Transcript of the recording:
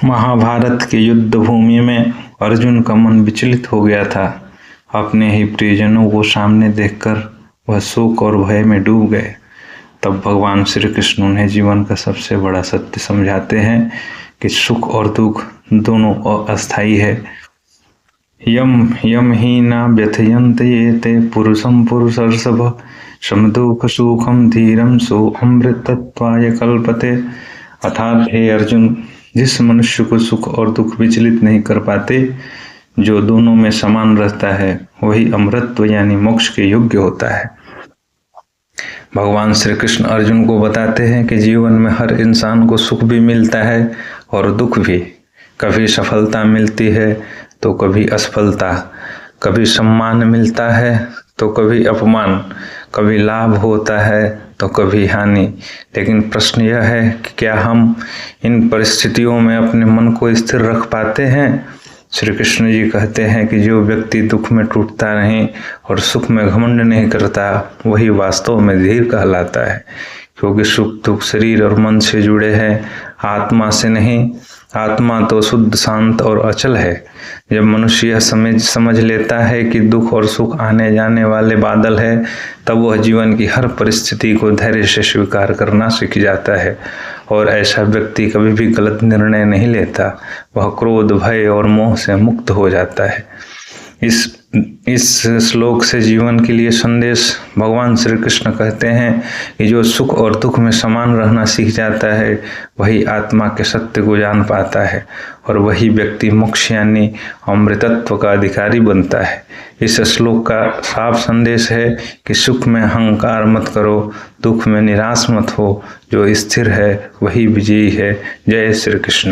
महाभारत के युद्ध भूमि में अर्जुन का मन विचलित हो गया था। अपने ही प्रियजनों को सामने देखकर वह शोक और भय में डूब गए। तब भगवान श्री कृष्ण उन्हें जीवन का सबसे बड़ा सत्य समझाते हैं कि सुख और दुख दोनों अस्थायी है। यम यम ही न व्यथयन्ते ये ते पुरुषम पुरुषर्षभ समदुख सुखम धीरम सो अमृतत्वाय कल्पते। अर्थात हे अर्जुन, जिस मनुष्य को सुख और दुख विचलित नहीं कर पाते, जो दोनों में समान रहता है, वही अमृतत्व यानी मोक्ष के योग्य होता है। भगवान श्री कृष्ण अर्जुन को बताते हैं कि जीवन में हर इंसान को सुख भी मिलता है और दुख भी। कभी सफलता मिलती है तो कभी असफलता, कभी सम्मान मिलता है तो कभी अपमान, कभी लाभ होता है तो कभी हानि। लेकिन प्रश्न यह है कि क्या हम इन परिस्थितियों में अपने मन को स्थिर रख पाते हैं? श्री कृष्ण जी कहते हैं कि जो व्यक्ति दुख में टूटता नहीं और सुख में घमंड नहीं करता, वही वास्तव में धीर कहलाता है। क्योंकि सुख दुख शरीर और मन से जुड़े हैं, आत्मा से नहीं। आत्मा तो शुद्ध, शांत और अचल है। जब मनुष्य यह समझ लेता है कि दुख और सुख आने जाने वाले बादल है, तब वह जीवन की हर परिस्थिति को धैर्य से स्वीकार करना सीख जाता है। और ऐसा व्यक्ति कभी भी गलत निर्णय नहीं लेता। वह क्रोध, भय और मोह से मुक्त हो जाता है। इस श्लोक से जीवन के लिए संदेश भगवान श्री कृष्ण कहते हैं कि जो सुख और दुख में समान रहना सीख जाता है, वही आत्मा के सत्य को जान पाता है और वही व्यक्ति मोक्ष यानी अमृतत्व का अधिकारी बनता है। इस श्लोक का साफ संदेश है कि सुख में अहंकार मत करो, दुख में निराश मत हो। जो स्थिर है वही विजयी है। जय श्री कृष्ण।